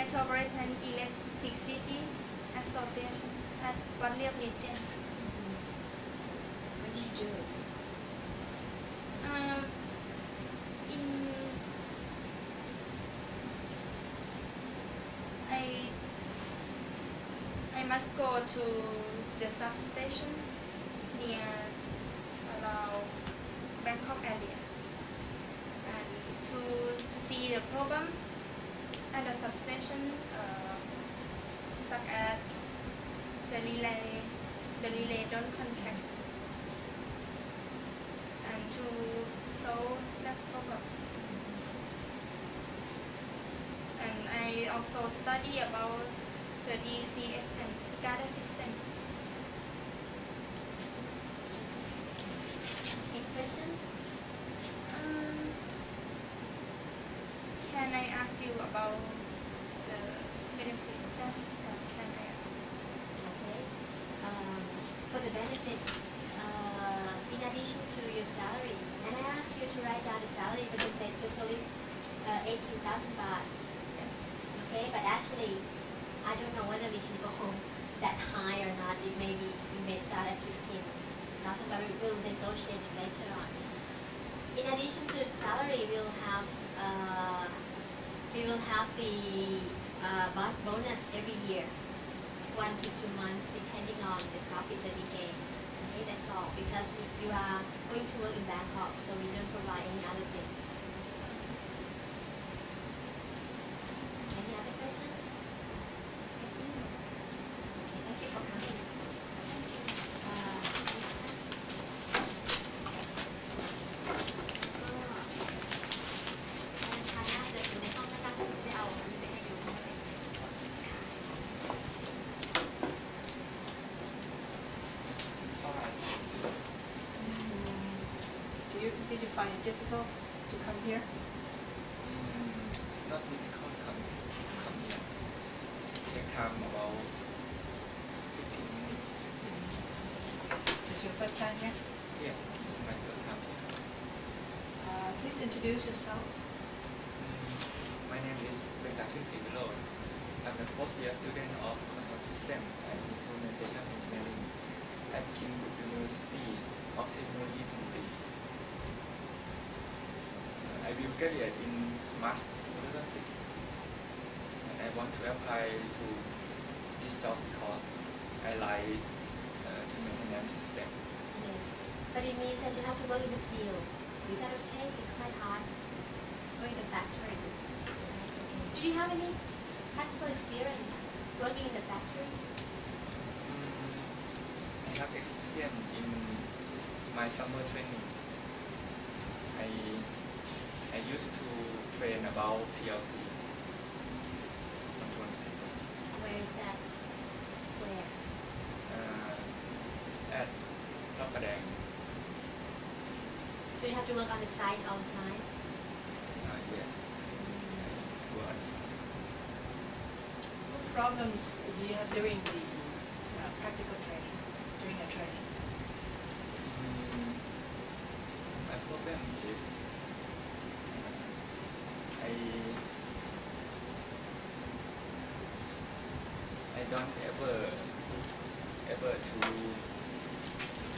Metropolitan Electricity Association at Wat Liep region. What did you do? I must go to the substation near around Bangkok area and to see the problem at the substation, such as the relay don't contact, and to solve that problem. And I also study about the DCS and SCADA system. Any question? Can I ask you about the benefit that can I ask? Okay. For the benefits, in addition to your salary, and I asked you to write down the salary, but you said just only 18,000 baht. Yes. Okay, but actually, I don't know whether we can go home that high or not. It may be, we may start at 16,000, but we will negotiate later on. In addition to the salary, we'll have the bonus every year, 1 to 2 months, depending on the profits that we gain. Okay, that's all. Because you are going to work in Bangkok, so we don't provide any other things. Any other question? Okay, thank you for coming. Did you find it difficult to come here? It's not difficult to come here. It takes time about 15 minutes. Is this your first time here? Yeah, it's my first time here. Please introduce yourself. My name is Benjamin Sivilo. I'm a first-year student of Control System and Instrumentation Engineering at Mongkut University of Technology, Thonburi. I will graduate in March 2006, and I want to apply to this job because I like the maintenance system. Yes, but it means that you have to work in the field. Is that okay? It's quite hard going to the factory. Do you have any practical experience working in the factory? I have experience in my summer training. I used to train about PLC control system. Where is that? Where? It's at Thonburi. So you have to work on the site all the time? Yes. I work on the site. What problems do you have during the practical training, during your training? My problem is I don't ever to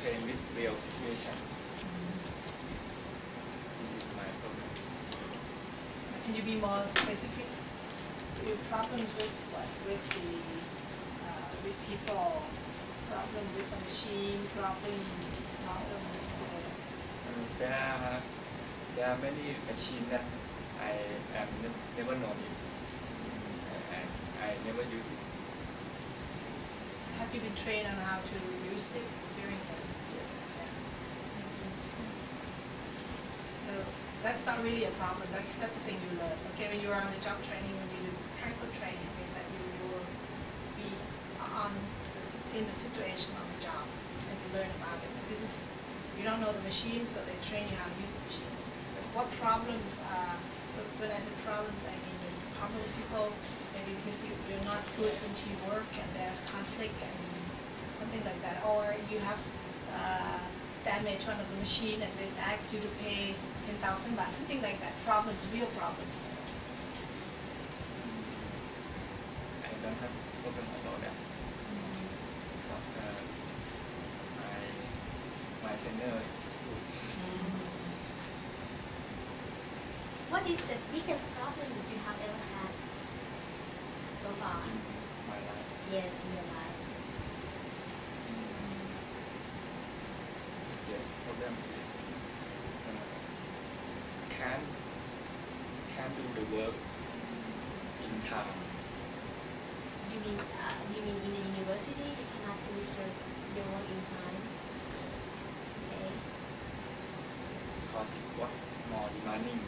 train with real situation. This is my problem. Can you be more specific? Your problems with what? With the with people, problem with the machine, problem with There are many machines that I have never known it, and I never use it. Have you been trained on how to use it during the? Yes. So that's not really a problem. That's the thing you learn. Okay, when you are on the job training, when you do practical training, it means that you will be in the situation on the job and you learn about it. This is, you don't know the machine, so they train you how to use the machines. But what problems? When I say problems, I mean the problem with people. Maybe because you're not good in teamwork and there's conflict and something like that, or you have damaged one of the machine and they ask you to pay 10,000 baht, something like that. Problems, real problems. don't have problem about that. Because my trainer is good. What is the biggest problem that you have ever had so far? In my life. Yes, in your life. Yes, problem is can't do the work in time. You mean in the university you cannot finish your work in time? Okay. Because it's what more demanding.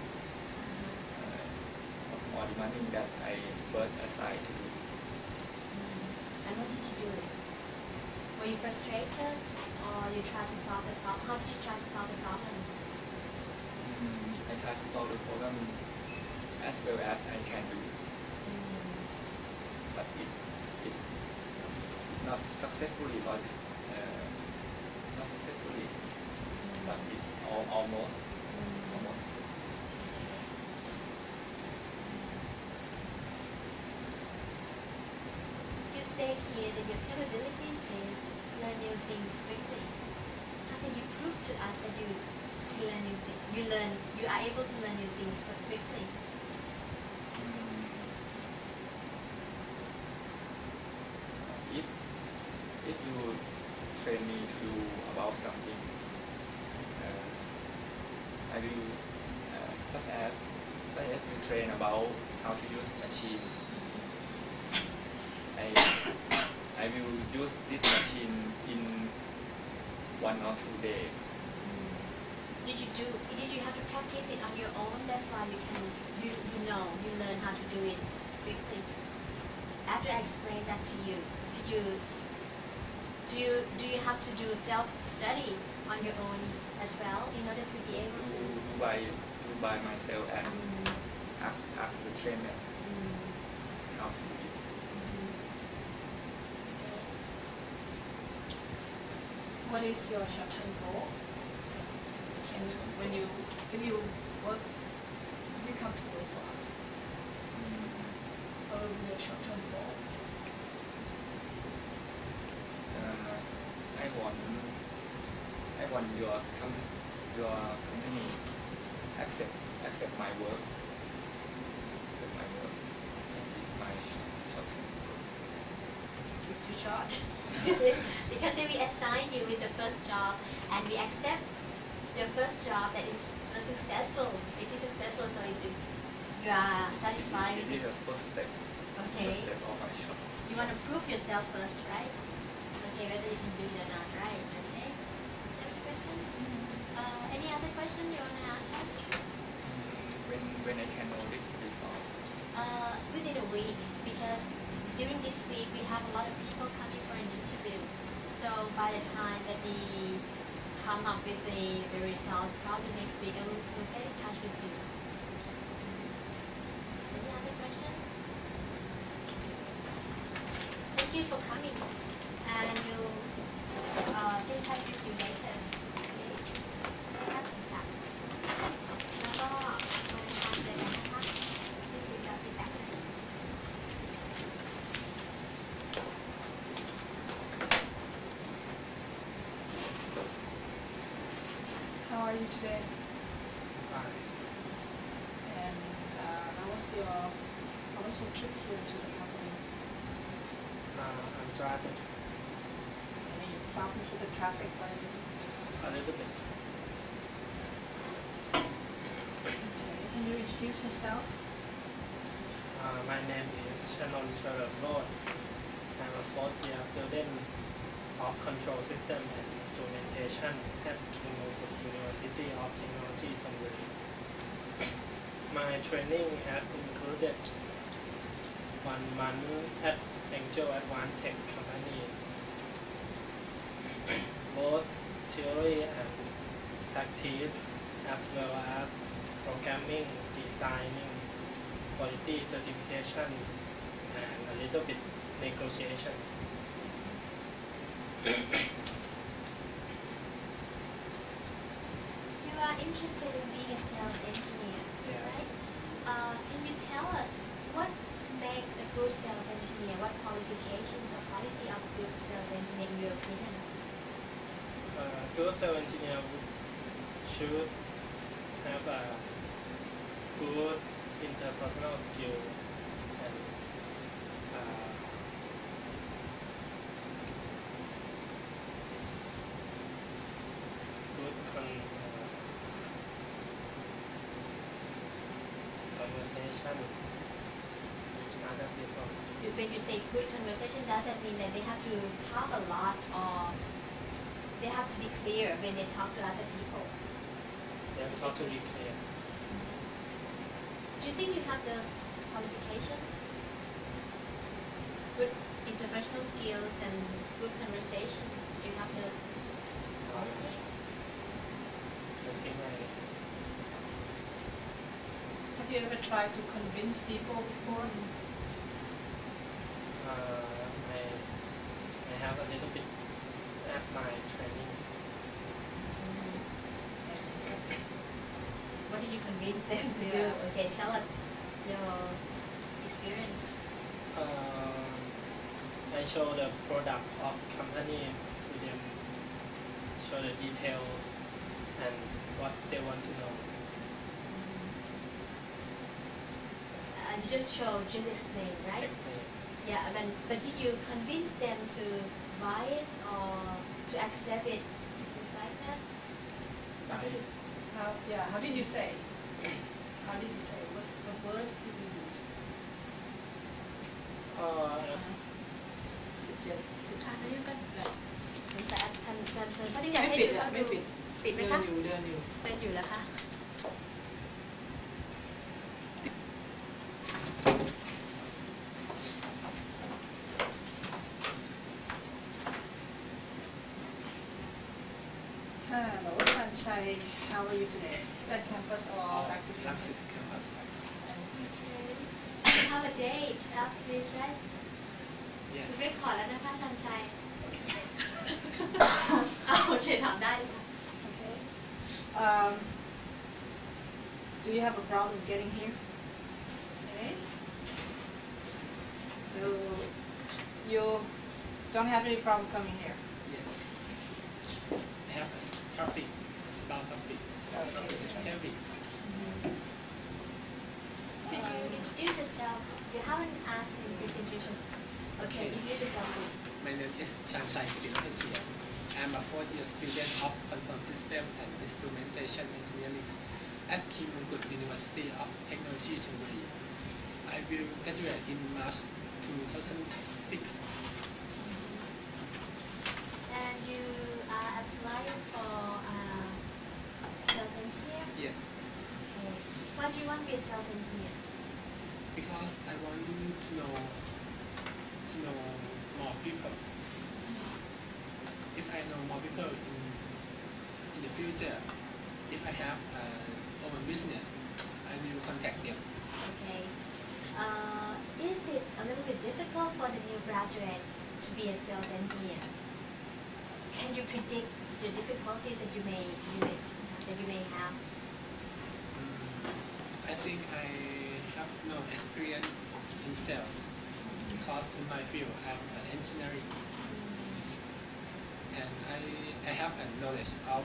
Was more demanding that I first assigned to do. And what did you do? Were you frustrated, or you tried to solve the problem? How did you try to solve the problem? I try to solve the problem as well as I can do, but it not successfully, but not successfully, but it almost successful. You state here that your capabilities is learn new things quickly. How can you prove to us that you learn new things? You are able to learn new things quickly. If you train me to do about something, I will such as you train about how to use machine. I will use this machine in 1 or 2 days. Did you have to practice it on your own? That's why you learn how to do it quickly. After I explained that to you, do you have to do self-study on your own as well in order to be able to do by myself and ask the trainer how to do it. What is your short-term goal? And if you come to work for us, what will be your short-term goal? I want your company accept my work. Accept my work. My short-term goal. It's too short. Because if we assign you with the first job and we accept the first job that is successful, so you are satisfied with it. This is the first step. Okay. First step of my short. You want to prove yourself first, right? Okay, whether you can do it or not, right? Okay. Any question? Any other question you want to ask us? When I can know this result? Within a week, because during this week we have a lot of people coming for an interview. So by the time that we come up with the results, probably next week, I will get in touch with you. Is there any other question? Thank you for coming, and we'll get in touch with you later. Okay? ครับคุณศักดิ์แล้วก็มาทำการเจอกันนะคะนี่คือจะฟีดแบ็กให้ How are you today? Fine. And how was your trip here to the company? I'm driving Any problems with the traffic or anything? a little bit. Okay. Can you introduce yourself? My name is Shannon Charlotte. I'm a fourth-year student of Control System and Instrumentation at Mongkut University of Technology, Thonburi. My training has included 1 month at Angel Advanced Tech Company. Both theory and practice, as well as programming, designing, quality certification, and a little bit negotiation. You are interested in being a sales engineer, Yes. right? Can you tell us what makes a good sales engineer? What sales engineer in your opinion? Good sales engineer should have a good interpersonal skill and good conversation with other people. When you say good conversation, does that mean that they have to talk a lot, or they have to be clear when they talk to other people? They have to be clear. Do you think you have those qualifications? Good interpersonal skills and good conversation. Do you have those qualities? I think Have you ever tried to convince people before? I have a little bit at my training. What did you convince them to do? Okay, tell us your experience. I show the product of company to them, show the details and what they want to know. You just explain, right? Explain. Yeah, but did you convince them to buy it or to accept it? Just like that? Buy This it. is How did you say? How did you say? What words did you use? ค่ะนายกก็สงสัยท่านอาจารย์เชิญเขาที่อยากให้ดูเขาดูปิดไหมคะ เดินอยู่ เป็นอยู่แล้วค่ะ Hello, Sunshine. How are you today? Jet campus or Raxit campus? campus. You have a date after this, right? Yes. เรียกขอแล้วนะคะทันชัย โอเคถามได้ค่ะ Okay. Do you have a problem getting here? Okay. So you don't have any problem coming here? Yes. I have traffic. It's about traffic. Traffic is heavy. Can you introduce yourself? You haven't asked me to introduce yourself. Okay, introduce yourself please. My name is Chansai Philosophy. I'm a fourth-year student of Control System and Instrumentation Engineering at Mongkut University of Technology, Thonburi. I will graduate in March 2006. And you are applying for sales engineer? Yes, Okay. Why do you want to be a sales engineer? because I want to know more people. If I know more people in the future, if I have own business, I will contact them. Okay. Is it a little bit difficult for the new graduate to be a sales engineer? Can you predict the difficulties that you may have? I think I have no experience in sales because in my field I'm an engineering and I have a knowledge of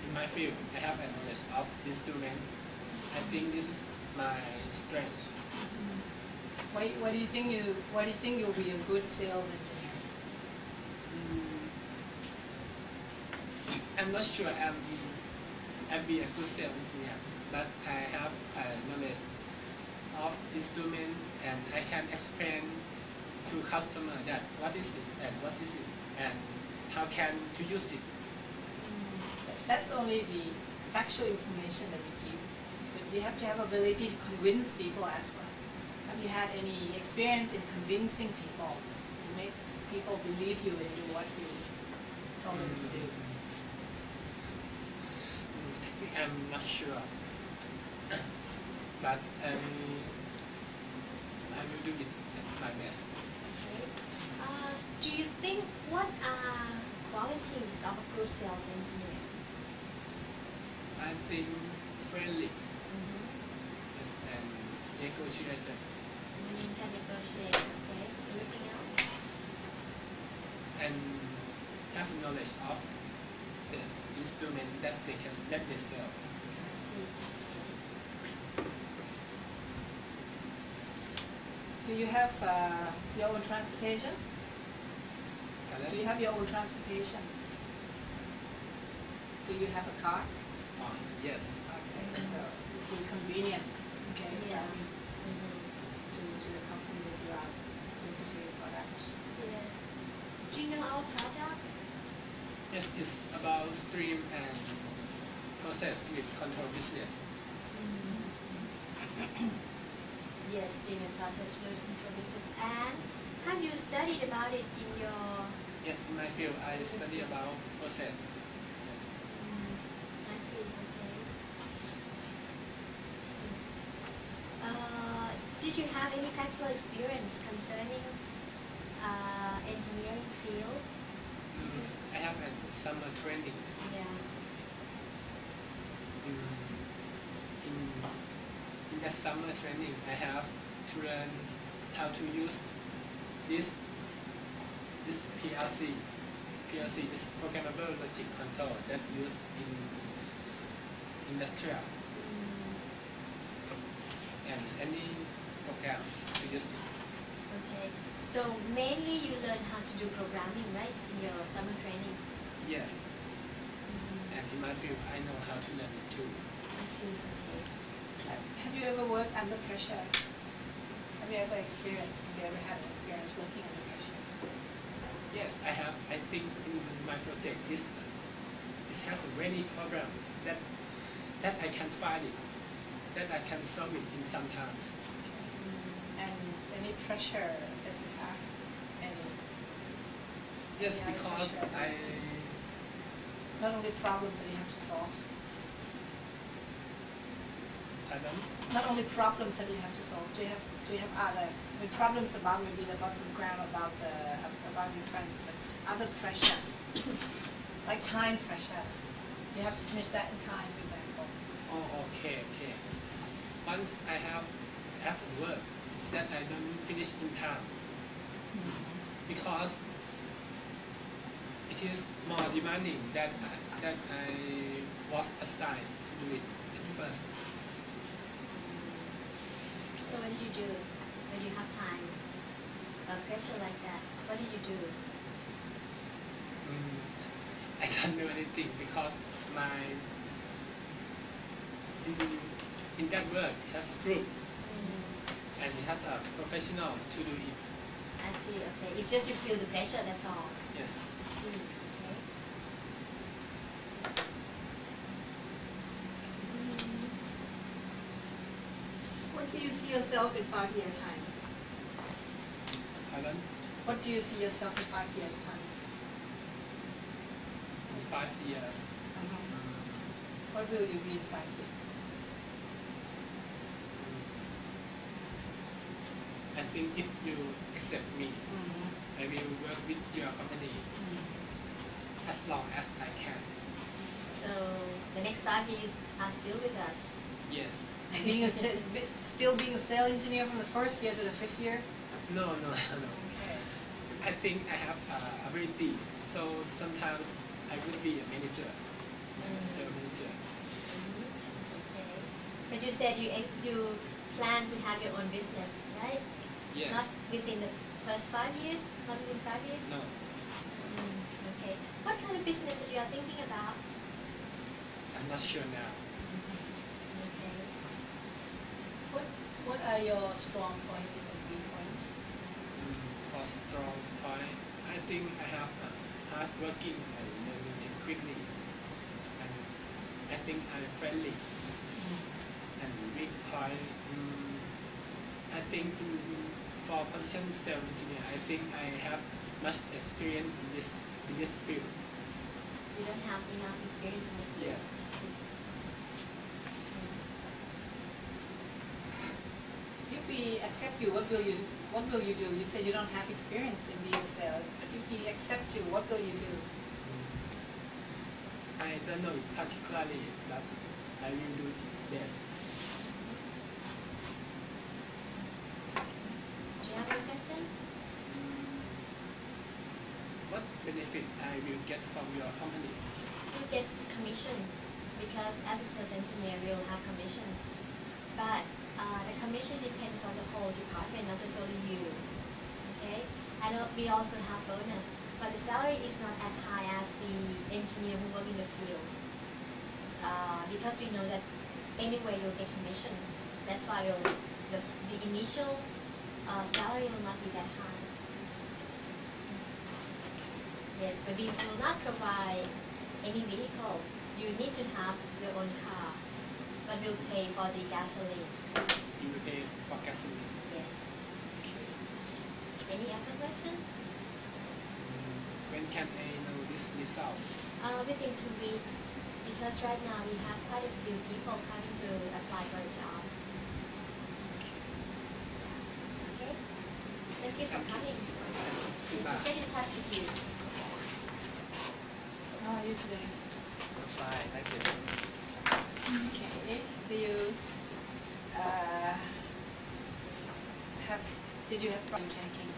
in my field I have a knowledge of instrument. I think this is my strength. Why do you think you'll be a good sales engineer? I'm not sure I'll be a good sales engineer, but I have a knowledge of instrument and I can explain to customer that what is it and what is it and how can to use it. That's only the factual information that we give. But you have to have ability to convince people as well. Have you had any experience in convincing people to make people believe you and do what you told them to do? I think I'm not sure, but I will do it at my best. Okay. Do you think what are qualities of a good sales engineer? I think friendly yes, and negotiator. Can negotiate. Okay. Anything else? and have knowledge of the instrument that they sell. I see. Do you have your own transportation? Do you have your own transportation? Do you have a car? Yes. Okay, so it would be convenient. Okay, Yeah. to the company that you are going to sell products. Yes. Do you know our product? Yes, it's about stream and process with control business. Yes, stream and process fluid control business. And have you studied about it in your? Yes, in my field, I study about process. Yes. I see. Okay. Did you have any practical experience concerning engineering field? I have a summer training. Yeah. In that summer training, I have to learn how to use this PLC. PLC is programmable logic control that used in industrial and any program to use it. Okay. So mainly you learn how to do programming, right, in your summer training? Yes, and in my field, I know how to learn it too. I see. Okay. Have you ever worked under pressure? Have you ever experienced? Have you ever had an experience working under pressure? Yes, I have. I think in my project it has a many problem that I can find it, that I can solve it in some times. And any pressure that you have? Any? Yes, Yeah, because pressure. Not only problems that you have to solve. Pardon? Not only problems that you have to solve. Do you have other problems about maybe the program about your friends, but other pressure, like time pressure. So you have to finish that in time, for example. Oh, okay. Once I have work that I don't finish in time because it is more demanding that I was assigned to do it at first. So what did you do when you have time? Pressure like that. What did you do? I don't do anything because in that work it has a group and it has a professional to do it. I see. Okay. It's just you feel the pressure. That's all. Yes. I see. Okay. What do you see yourself in 5 years' time? Pardon? What do you see yourself in 5 years' time? In 5 years. What will you be in 5 years? I think if you accept me, I will work with your company as long as I can. So the next 5 years are still with us. Yes. Still being a sales engineer from the first year to the 5th year? No. Okay. I think I have ability, so sometimes I would be a manager, sales manager. Okay. But you said you plan to have your own business, right? Yes. Not within the first 5 years? Not within 5 years? No. Okay. What kind of business that you are thinking about? I'm not sure now. Okay. What are your strong points and weak points? For strong point, I think I have hard working and learning it quickly. I think I'm friendly. And weak point, I think for position sales engineer, I think I have much experience in this field. You don't have enough experience in it? Yes. I see. If we accept you, what will you do? You said you don't have experience in being a sales, but if we accept you, what will you do? I don't know it particularly, but I will do it best. Do you have any question? What what benefit I will get from your company? You get commission because as a sales engineer, you'll have commission. But the commission depends on the whole department, not just only you. Okay? And we also have bonus, but the salary is not as high as the engineer who work in the field. Because we know that anyway you'll get commission. That's why the initial salary will not be that high. Yes, but we will not provide any vehicle. You need to have your own car, but we'll pay for the gasoline. You will pay for gasoline. Yes. Any other question? When can I know this result? Within 2 weeks, because right now we have quite a few people coming to apply for a job. Okay? Thank you for coming. Please get in touch with you. How are you today? Fine, thank you. Okay. Do you did you have problem taking?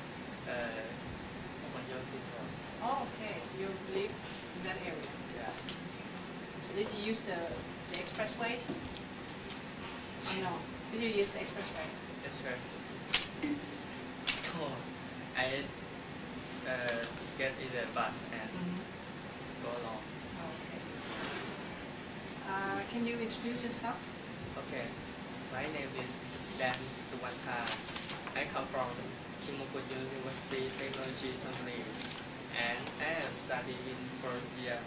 Oh, okay. You live in that area. Yeah. So did you use the expressway? Or no? Did you use the expressway? Express. Oh, I get in the bus and go along. Okay. Can you introduce yourself? Okay, my name is Dan Suwanta. I come from Mongkut University Technology Thonburi, and I am studying in first year.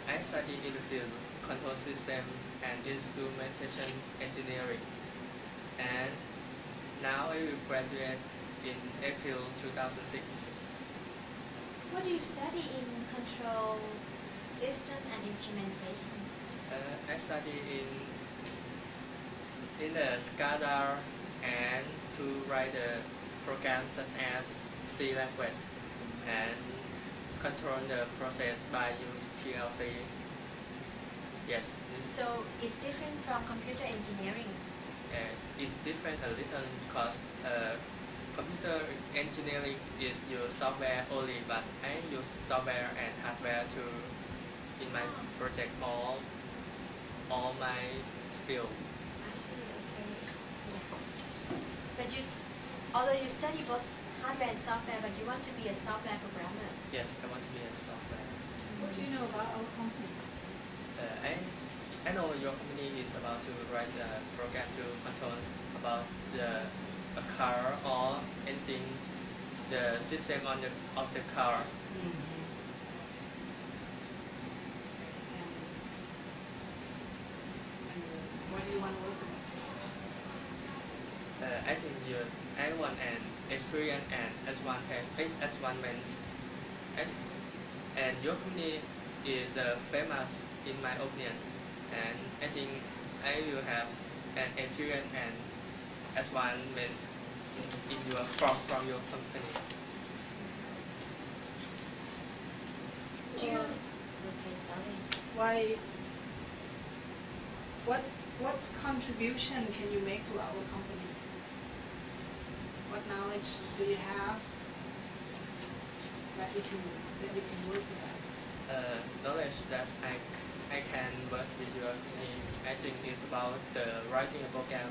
I study in the field control system and instrumentation engineering, and now I will graduate in April 2006. What do you study in control system and instrumentation? I study in the SCADA and to write a program such as C language and control the process by use PLC. Yes, So it's different from computer engineering. it's different a little because computer engineering is use software only, but I use software and hardware to in my project all my skill. I see, okay. Yeah. But although you study both hardware and software, but you want to be a software programmer. Yes, I want to be a software. What do you know about our company? I know your company is about to write the program to control about a car or anything, the system of the car. Why do you want to work with us? I think I want an experience and advancement, and your company is famous in my opinion, and I think I will have an experience and advancement in from your company. Do you? Okay, sorry. Why? What contribution can you make to our company? What knowledge do you have that you can work with us? Knowledge that I can work with your company, I think is about the writing a program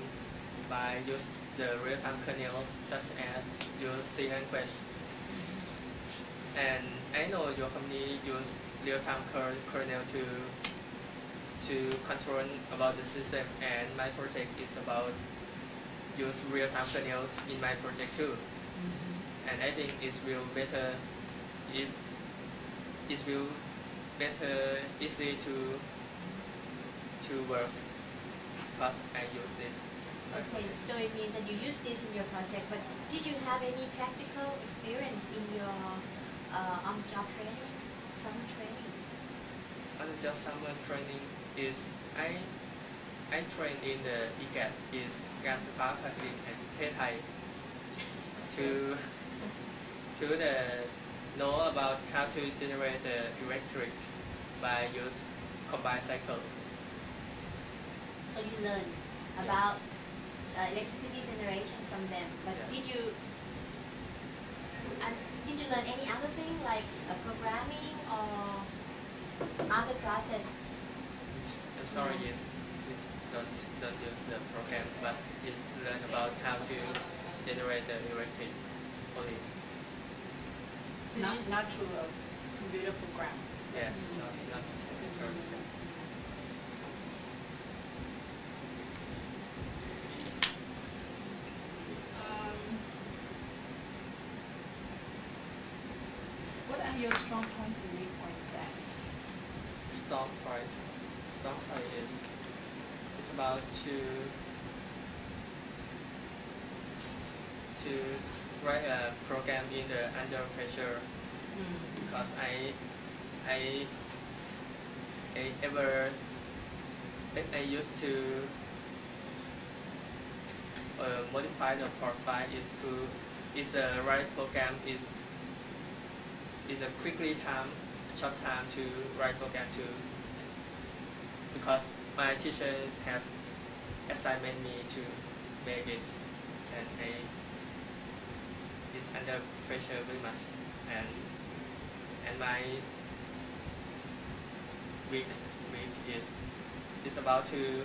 by use the real-time kernels such as use C language. And I know your company use real-time kernel to control about the system, and my project is about use real-time kernel in my project too. And I think it will better easily to work because I use this. Okay, so it means that you use this in your project, but did you have any practical experience in your on-job training, summer training? On-the-job summer training is I train in the EGAT, is การไฟฟ้าผลิตแห่งประเทศไทย to the know about how to generate the electric by use combined cycle. So you learn about electricity generation from them, but Yeah. did you And did you learn any other thing like programming or other classes? I'm sorry, it's don't use the program, but it's learn about how to generate the electric only. So Not through a computer program. Yes, not computer. What are your strong points and weak points then? Strong point is it's about to write a program in the under pressure because I used to modify the profile is the right program is a short time to write program to because my teacher have assigned me to make it and I is under pressure very much and my week is about to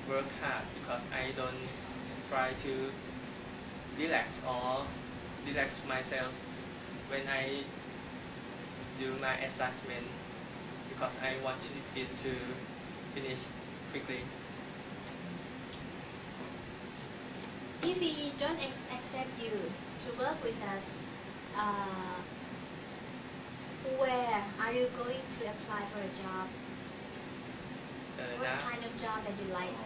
work hard because I don't try to relax myself when I do my assessment because I want it to finish quickly. If we don't accept you to work with us, where are you going to apply for a job? What kind of job that you like?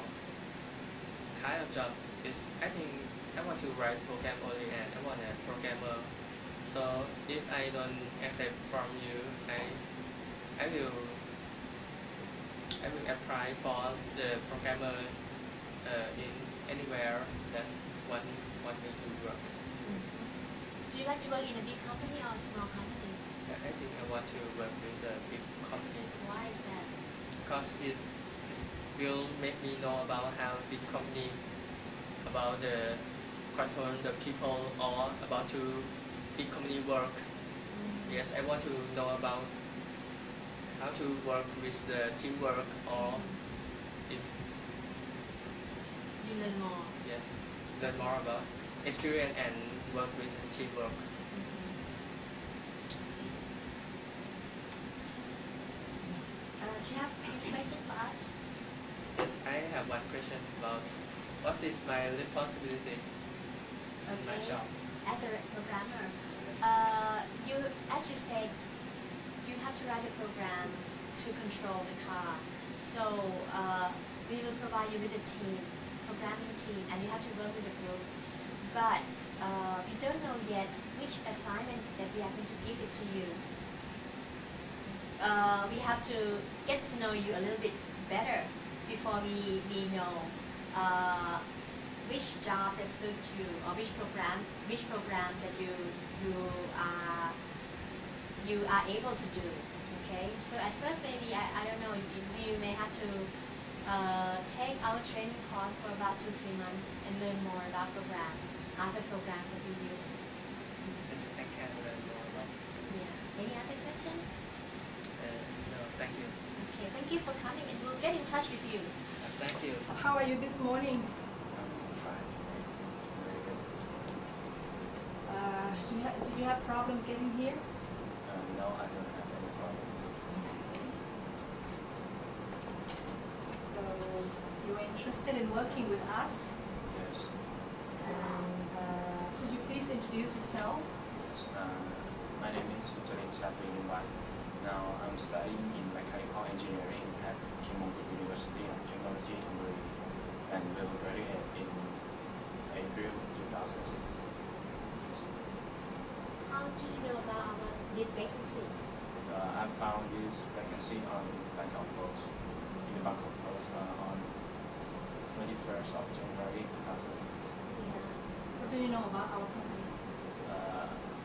Kind of job is I think I want to write program only and I want a programmer. So if I don't accept from you, I will apply for the programmer in anywhere that want me to work. Do you like to work in a big company or a small company? I think I want to work with a big company Why is that? because it will make me know about how big company about the control the people or about to big company work. Yes, I want to know about how to work with the teamwork or is You learn more. yes learn more about experience and work with teamwork. Do you have any question for us? Yes, I have one question about what is my responsibility in my Okay. job. As a programmer, Yes. as you said, you have to write a program to control the car. So we will provide you with a team, programming team, and you have to work with a group. But we don't know yet which assignment that we are going to give it to you. We have to get to know you a little bit better before we know which job that suits you or which program that you are able to do. Okay, so at first maybe I don't know, you may have to take our training course for about 2-3 months and learn more about other programs that we use. Yes, I can learn more about. Yeah. Any other question? No, thank you. Okay, thank you for coming and we'll get in touch with you. Thank you. How are you this morning? Fine. Very good. Did you have problem getting here? No, I don't have any problem. So you're interested in working with us? Yes. And could you please introduce yourself? Yes. My name is Thonburi. Now I'm studying in mechanical engineering at Mongkut University of Technology, Thonburi, and will graduate in April 2006. How did you know about this vacancy? I found this vacancy on Bangkok Post, in the Bangkok Post on 21st of January 2006. Yeah. What do you know about our company?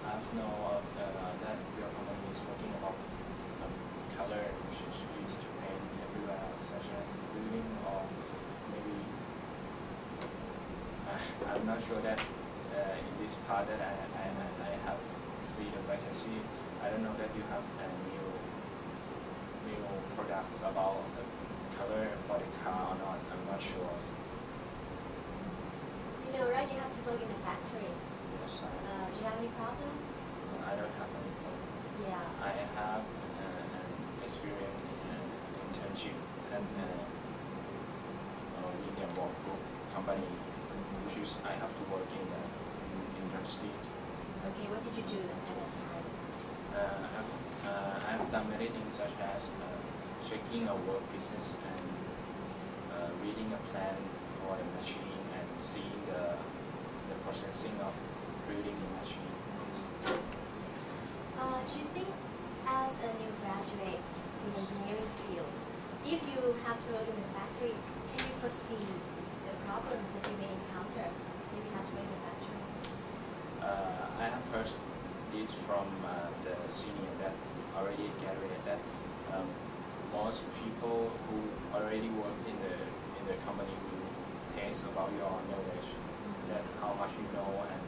I've known that your company is working about color which is used to paint everywhere, such as building or not sure that in this part that I have seen the vacancy. I don't know that you have new products about the color for the car or not. I'm not sure. You know, right? You have to work in a factory. Yes, Do you have any problem? I don't have any problem. Yeah. I have an experience in internship at William Mongkut company, which is I have to work in the industry. Okay, what did you do at that time? I have done many things such as checking a work business and reading a plan for the machine and seeing the processing of building the machine. Do you think as a new graduate in the engineering field, if you have to work in the factory, can you foresee the problems that you may encounter if you have to work in the factory? I have heard this from the senior that already graduated that most people who already work in the company will test about your knowledge, that how much you know and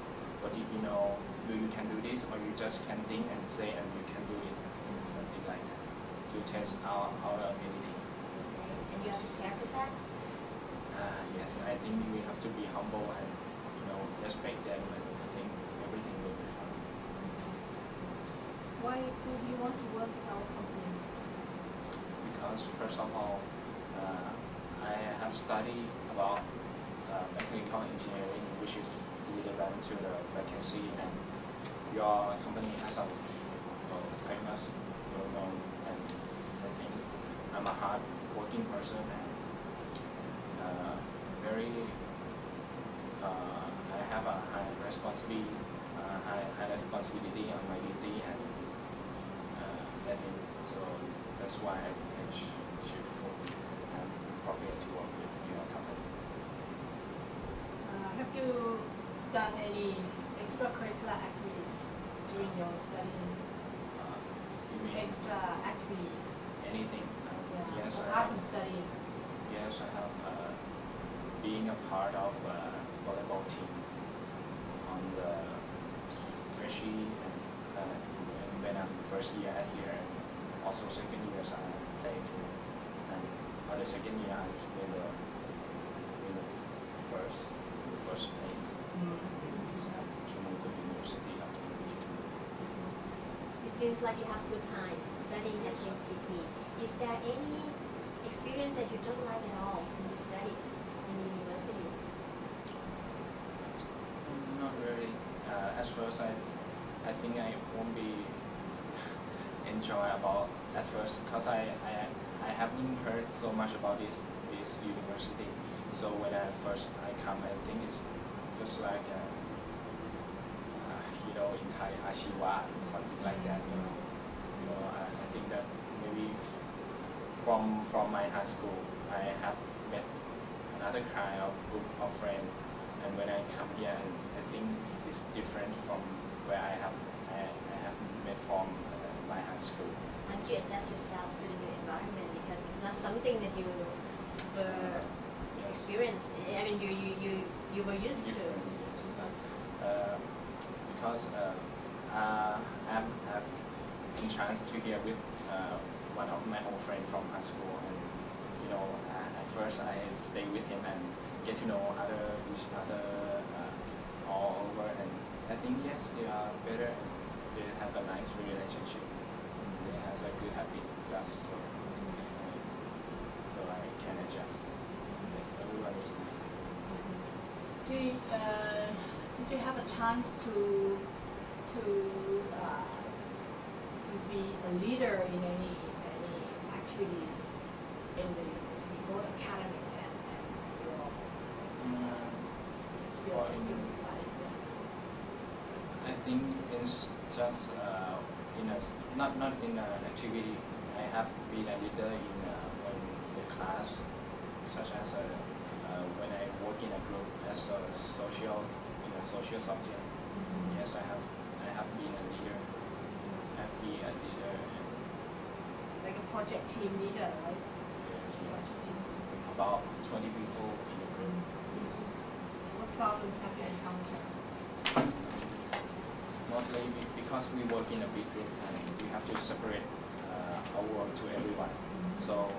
what did you know, do you can do this or you just can think and say and you can do it, something like that, to test our ability. Okay, and you are prepared for that? Yes, I think we have to be humble and respect them, and I think everything will be fine. Why would you want to work with our company? Because first of all, I have studied about mechanical engineering, which is relevant to the vacancy, and your company has a famous, well-known, and I think I'm a hard working person and I have a high responsibility on my duty, and I think so. That's why I should work and appropriate to work with your company. Have you done any extracurricular activities during your studying? You mean Extra activities? anything? Yes, I apart have. from studying. Yes, I have. Being a part of volleyball team on the freshie and when I'm first year at here, and also second years I played too. And on the second year I win the first place. It's at Mongkut University of Technology. It seems like you have a good time studying at MTT. Is there any experience that you don't like at all when you study in the university? Not really. At first, I think I won't be enjoy about at first because I haven't heard so much about this university. So when I come, I think it's just like in Thai Ashiwa, something like that. So I think that maybe from my high school, I have met another kind of group of friends, and when I come here, I think it's different from where I have met from my high school. And you adjust yourself to the new environment because it's not something that you were experienced. I mean, you were used to. Yes, because I have been chance to hear with one of my old friends from high school, and at first I stay with him and get to know each other all over, and I think yes, they are better and they have a nice relationship. They have a good happy class, so I can adjust. Yes, everyone is nice. Did you have a chance to be a leader in any activities in the university, both academic and your students' life? I think it's just not in an activity. I have been a leader in the class, such as when I work in a group as a social subject. Yes, I have been a leader. Like a project team leader, right? Yes, about 20 people in the group. problems have you encountered? Mostly because we work in a big group and we have to separate our work to everyone. So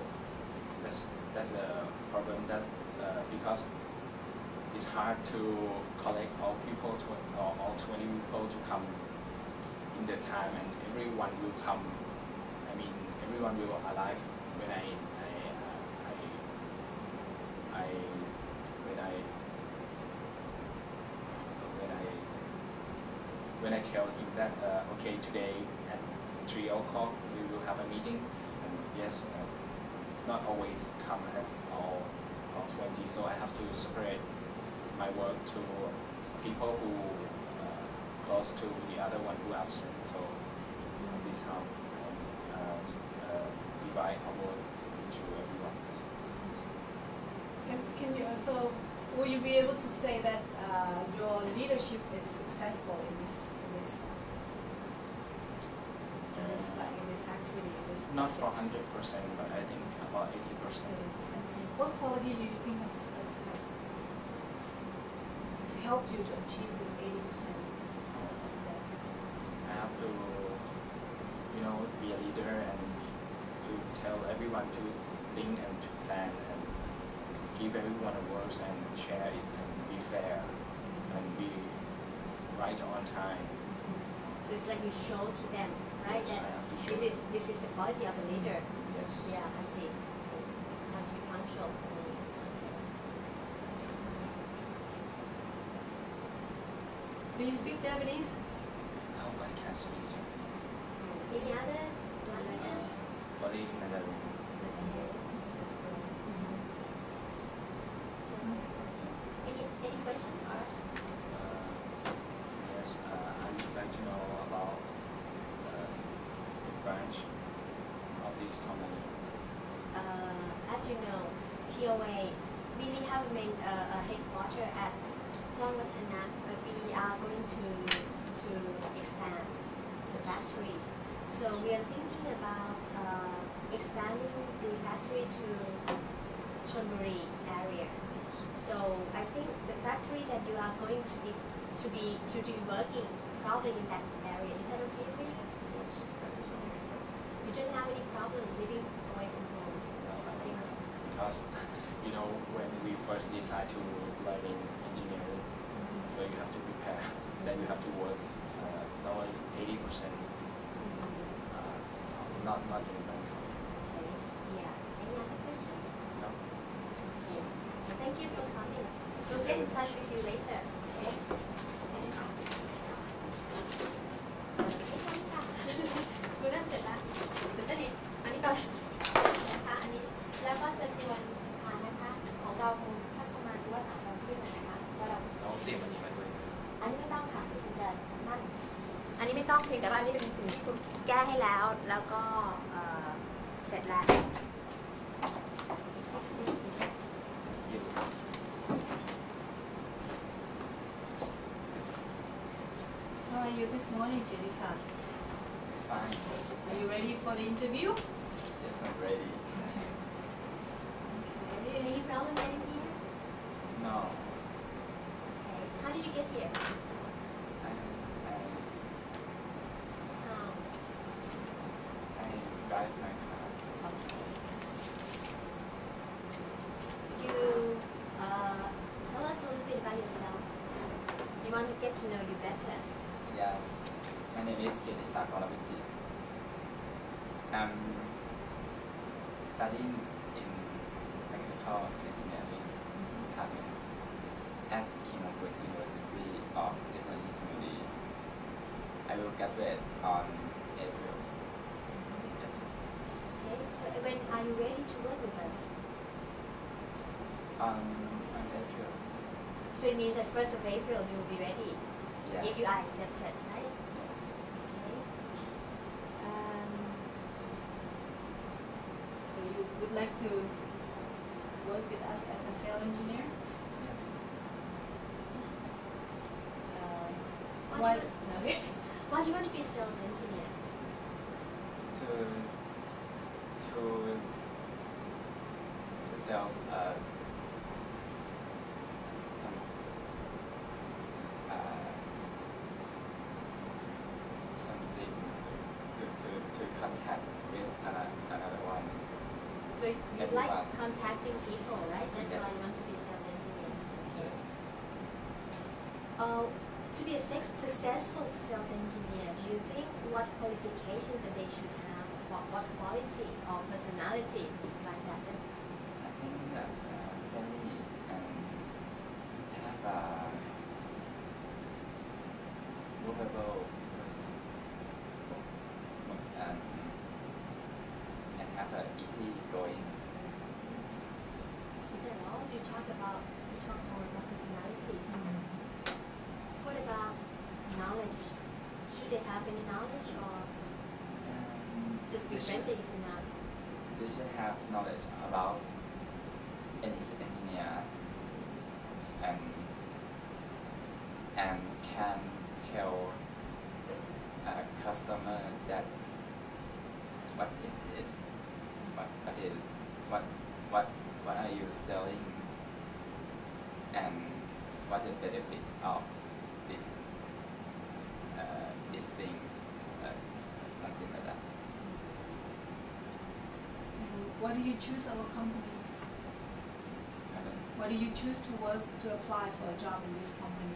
that's a problem. That's because it's hard to collect all people or all 20 people to come in the time, and everyone will come. I mean, everyone will arrive when when I tell him that okay, today at 3 o'clock we will have a meeting, and yes, not always come at all 20, so I have to separate my work to people who close to the other one who absent. So this how divide our work into everyone. Can you also, will you be able to say that your leadership is successful in this activity, in this Not for project? 100%, but I think about 80%. 80%. What quality do you think has helped you to achieve this 80% success? I have to, be a leader and to tell everyone to think and to plan and give everyone a work and share it and be fair and be right on time. So it's like you show to them, right? Yes, that I have to show. this is the quality of a leader. Yes. Yeah, I see. Have to be punctual. Do you speak Japanese? No, I can't speak Japanese. Any other languages? Only Mandarin. That's good. Any question for us? Yes, I would like to know about the branch of this company. As you know, TOA, we have a headquarter at Thonburi, but we are going to expand the factories. So we are thinking about expanding the factory to Thonburi area. So I think the factory that you are going to be working probably in that area. Is that okay for you? Yes, that is okay for me. You don't have any problem living away from home? No, I don't have. Because, when we first decide to learn in engineering, so you have to prepare, then you have to work not only 80%, not in Bangkok. Yeah. Any other question? No. Thank you for coming. We'll get in touch with you later. Okay?คุณเริ่มเสร็จแล้วจะนิดอันนี้ก่อนนะคะอันนี้แล้วก็จะควรทานนะคะของเราคงสักประมาณว่า3 วันขึ้นนะคะว่าเรา เราเตรียมอันนี้มาด้วย อันนี้ไม่ต้องค่ะคุณจะนั่นอันนี้ไม่ต้องเพียงแต่ว่าอันนี้เป็นสิ่งที่คุณแก้ให้แล้วแล้วก็เสร็จแล้ว How are you this morning, Kirisa? It's fine. Are you ready for the interview? It's not ready. Okay. Any problem getting here? No. Okay. How did you get here? I drive my car. Okay. Could you tell us a little bit about yourself? We want to get to know you better. Yes. My name is Kirisa Kolaviji. I'm studying in mechanical engineering department at Mongkut University of Technology Thonburi. I will graduate on April. Yes. Okay. So when are you ready to work with us? On April. So it means that 1st of April you will be ready Yes. if you are accepted, right? Yes. Okay. So you would like to work with us as a sales engineer? Yes. Why do you want to be a sales engineer? To sell some like fun. contacting people, right? That's why Yes. you want to be a sales engineer. Yes. To be a successful sales engineer, do you think what qualifications that they should have? What quality or personality, things like that? I think that friendly and have a movable person and have a easy going. Is that all? You talk more about personality. What about knowledge? Should they have any knowledge or just be They should- friendly is enough? They should have knowledge about energy engineer and can tell a customer that what is it, what are you selling, and what the benefit of this these things, something like that. Why do you choose our company? And Why do you choose to apply for a job in this company?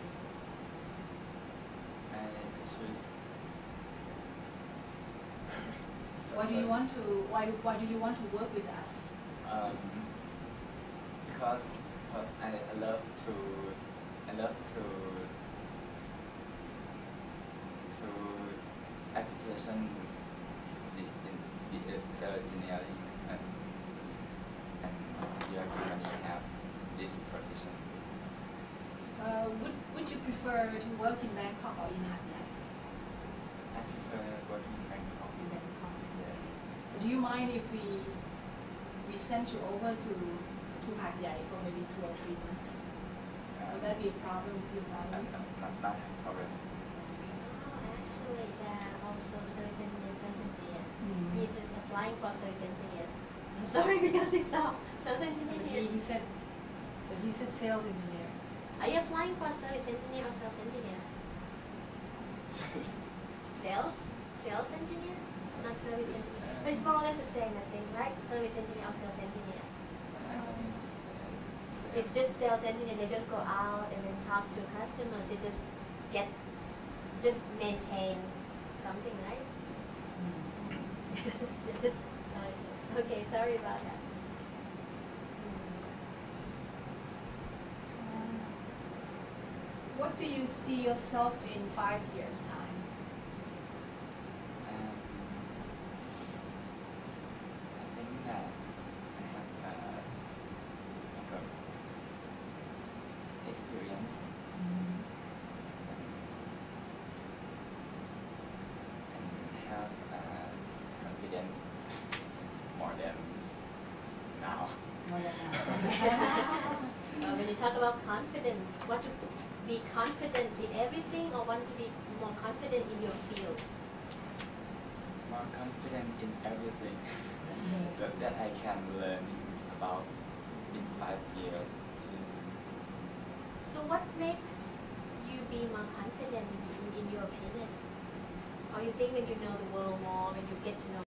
I choose. Why do you want to work with us? Because I love to application the cell engineering and your company have this position. Would you prefer to work in Bangkok or in Hat Yai? I prefer working in Bangkok. In Bangkok. Yes. Do you mind if we send you over to Hat Yai for maybe 2 or 3 months? Would that be a problem with your family? Not a problem. Actually, there are also service engineer. Mm. He's just applying for service engineer. I'm sorry because we saw service engineer But here. he said sales engineer. Are you applying for service engineer or sales engineer? Sales engineer? It's not service This, engineer. But it's more or less the same, I think, right? Service engineer or sales engineer. It's just sales engineer. They don't go out and then talk to customers. They just maintain something, right? Just sorry. Okay, sorry about that. What do you see yourself in 5 years' time? I think that I have experience and have confidence more than now. More than now. When you talk about confidence, want to be confident in everything or want to be more confident in your field? More confident in everything that I can learn about in 5 years. So what makes you be more confident in your opinion? Or you think when you know the world more, when you get to know